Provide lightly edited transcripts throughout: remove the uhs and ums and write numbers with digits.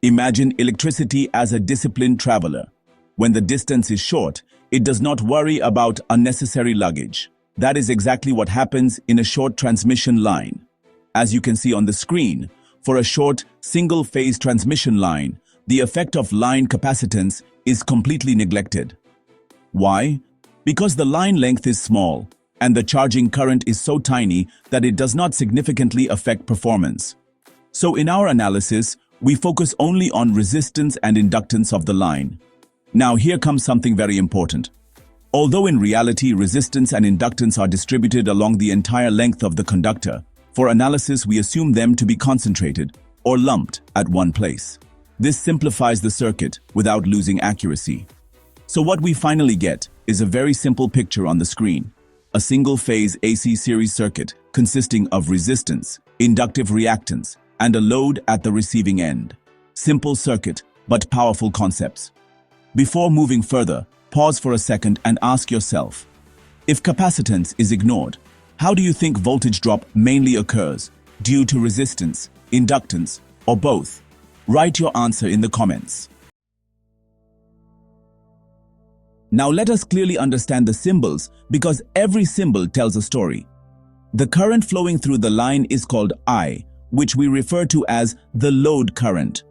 Imagine electricity as a disciplined traveler. When the distance is short, it does not worry about unnecessary luggage. That is exactly what happens in a short transmission line. As you can see on the screen, for a short single-phase transmission line, the effect of line capacitance is completely neglected. Why? Because the line length is small, and the charging current is so tiny that it does not significantly affect performance. So in our analysis, we focus only on resistance and inductance of the line. Now here comes something very important. Although in reality resistance and inductance are distributed along the entire length of the conductor, for analysis we assume them to be concentrated or lumped at one place. This simplifies the circuit without losing accuracy. So what we finally get is a very simple picture on the screen. A single-phase AC series circuit consisting of resistance, inductive reactance, and a load at the receiving end. Simple circuit, but powerful concepts. Before moving further, pause for a second and ask yourself, if capacitance is ignored, how do you think voltage drop mainly occurs? Due to resistance, inductance, or both? Write your answer in the comments. Now let us clearly understand the symbols because every symbol tells a story. The current flowing through the line is called I, which we refer to as the load current.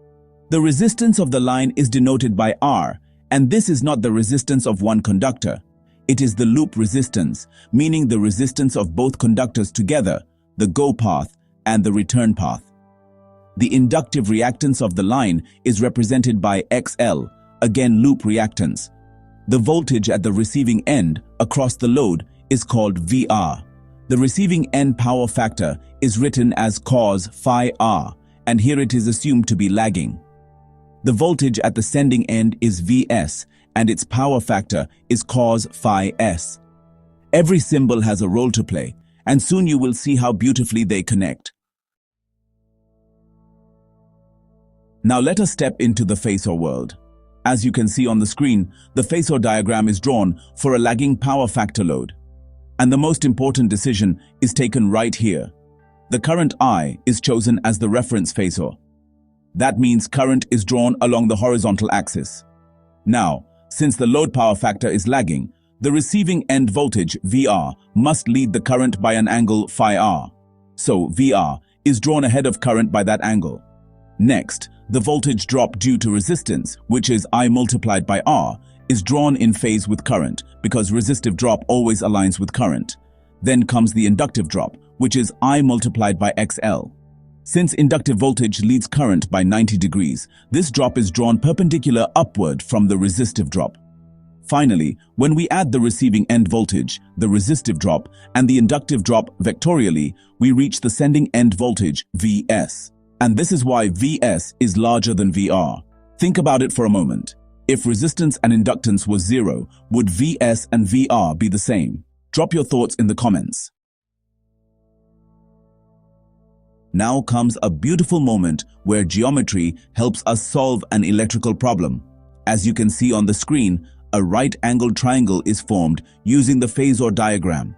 The resistance of the line is denoted by R, and this is not the resistance of one conductor. It is the loop resistance, meaning the resistance of both conductors together, the go path and the return path. The inductive reactance of the line is represented by XL, again loop reactance. The voltage at the receiving end across the load is called VR. The receiving end power factor is written as cos phi R, and here it is assumed to be lagging. The voltage at the sending end is Vs, and its power factor is cos phi S. Every symbol has a role to play, and soon you will see how beautifully they connect. Now let us step into the Phasor world. As you can see on the screen, the Phasor diagram is drawn for a lagging power factor load. And the most important decision is taken right here. The current I is chosen as the reference Phasor. That means current is drawn along the horizontal axis. Now, since the load power factor is lagging, the receiving end voltage, VR, must lead the current by an angle phi R. So, VR is drawn ahead of current by that angle. Next, the voltage drop due to resistance, which is I multiplied by R, is drawn in phase with current because resistive drop always aligns with current. Then comes the inductive drop, which is I multiplied by XL. Since inductive voltage leads current by 90 degrees, this drop is drawn perpendicular upward from the resistive drop. Finally, when we add the receiving end voltage, the resistive drop, and the inductive drop vectorially, we reach the sending end voltage, Vs. And this is why Vs is larger than VR. Think about it for a moment. If resistance and inductance was zero, would Vs and VR be the same? Drop your thoughts in the comments. Now comes a beautiful moment where geometry helps us solve an electrical problem. As you can see on the screen, a right-angled triangle is formed using the Phasor diagram.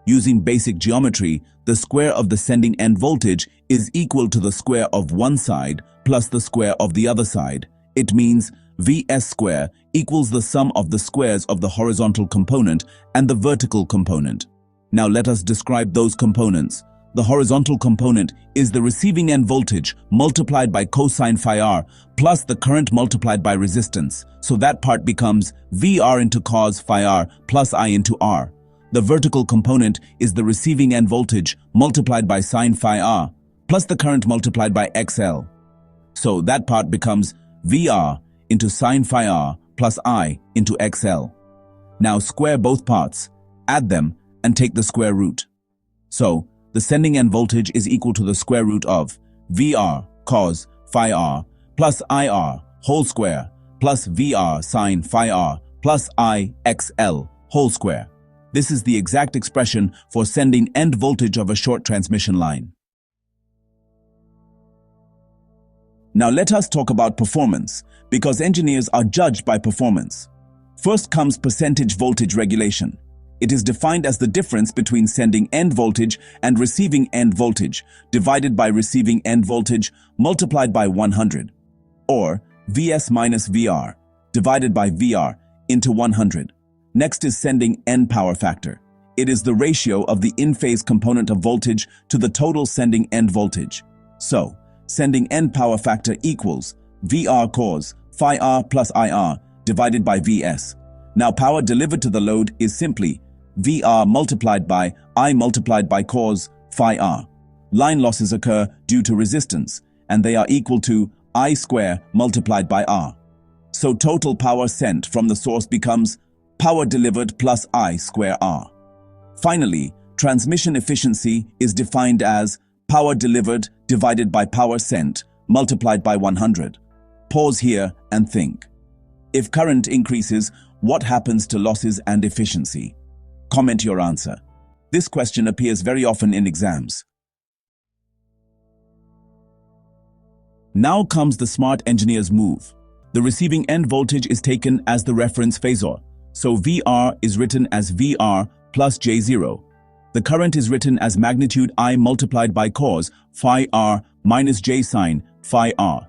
Using basic geometry, the square of the sending end voltage is equal to the square of one side plus the square of the other side. It means Vs square equals the sum of the squares of the horizontal component and the vertical component. Now let us describe those components. The horizontal component is the receiving end voltage multiplied by cosine phi R plus the current multiplied by resistance. So that part becomes VR into cos phi R plus I into R. The vertical component is the receiving end voltage multiplied by sine phi R plus the current multiplied by XL. So that part becomes VR into sine phi R plus I into XL. Now square both parts, add them, and take the square root. So the sending end voltage is equal to the square root of VR cos phi R plus IR whole square plus VR sine phi R plus I XL whole square. This is the exact expression for sending end voltage of a short transmission line. Now let us talk about performance, because engineers are judged by performance. First comes percentage voltage regulation. It is defined as the difference between sending end voltage and receiving end voltage, divided by receiving end voltage multiplied by 100. or Vs minus Vr, divided by Vr into 100. Next is sending end power factor. It is the ratio of the in-phase component of voltage to the total sending end voltage. So, sending end power factor equals Vr cos phi r plus Ir divided by Vs. Now power delivered to the load is simply Vr multiplied by I multiplied by cos phi r. Line losses occur due to resistance, and they are equal to I square multiplied by R. So total power sent from the source becomes power delivered plus I square R. Finally, transmission efficiency is defined as power delivered divided by power sent multiplied by 100. Pause here and think. If current increases, what happens to losses and efficiency? Comment your answer. This question appears very often in exams. Now comes the smart engineer's move. The receiving end voltage is taken as the reference phasor, so Vr is written as Vr plus J0. The current is written as magnitude I multiplied by cos phi r minus J sine phi r.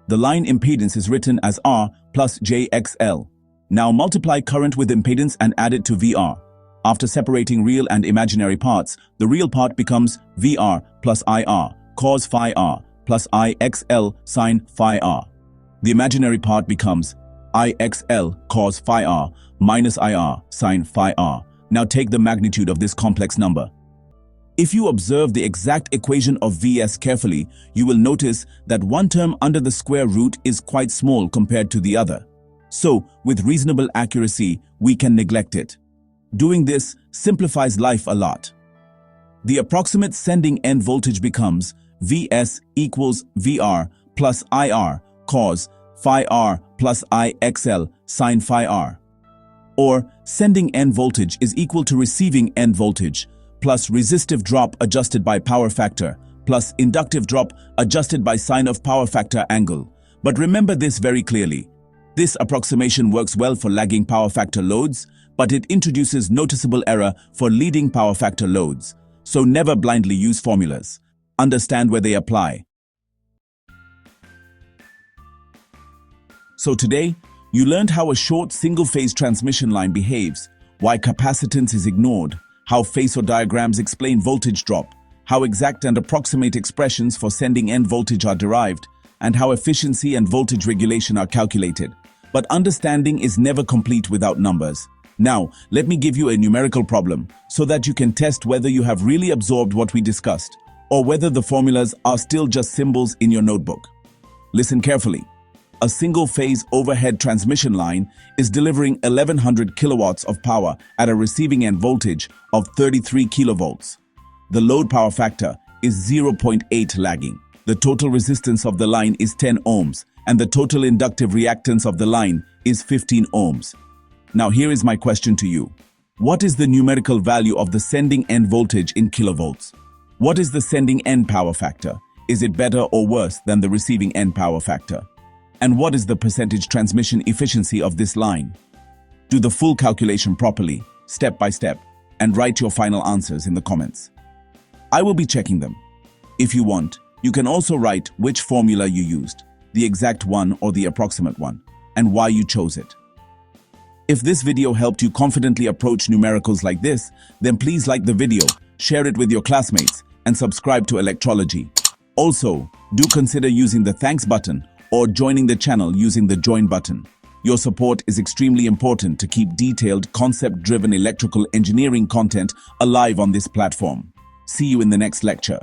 The line impedance is written as R plus JXL. Now multiply current with impedance and add it to Vr. After separating real and imaginary parts, the real part becomes Vr plus Ir cos phi r plus IXL sine phi r. The imaginary part becomes IXL cos phi r minus IR sine phi r. Now take the magnitude of this complex number. If you observe the exact equation of Vs carefully, you will notice that one term under the square root is quite small compared to the other. So, with reasonable accuracy, we can neglect it. Doing this simplifies life a lot. The approximate sending end voltage becomes Vs equals Vr plus Ir cos phi r plus IXL sine phi r. Or sending end voltage is equal to receiving end voltage plus resistive drop adjusted by power factor plus inductive drop adjusted by sine of power factor angle. But remember this very clearly. This approximation works well for lagging power factor loads, but it introduces noticeable error for leading power factor loads. So never blindly use formulas. Understand where they apply. So today, you learned how a short single-phase transmission line behaves, why capacitance is ignored, how phasor diagrams explain voltage drop, how exact and approximate expressions for sending end voltage are derived, and how efficiency and voltage regulation are calculated. But understanding is never complete without numbers. Now, let me give you a numerical problem so that you can test whether you have really absorbed what we discussed, or whether the formulas are still just symbols in your notebook. Listen carefully. A single-phase overhead transmission line is delivering 1100 kilowatts of power at a receiving end voltage of 33 kilovolts. The load power factor is 0.8 lagging. The total resistance of the line is 10 ohms, and the total inductive reactance of the line is 15 ohms. Now here is my question to you. What is the numerical value of the sending end voltage in kilovolts? What is the sending end power factor? Is it better or worse than the receiving end power factor? And what is the percentage transmission efficiency of this line? Do the full calculation properly, step by step, and write your final answers in the comments. I will be checking them. If you want, you can also write which formula you used, the exact one or the approximate one, and why you chose it. If this video helped you confidently approach numericals like this, then please like the video, share it with your classmates, and subscribe to Electrology. Also, do consider using the thanks button or joining the channel using the join button. Your support is extremely important to keep detailed, concept-driven electrical engineering content alive on this platform. See you in the next lecture.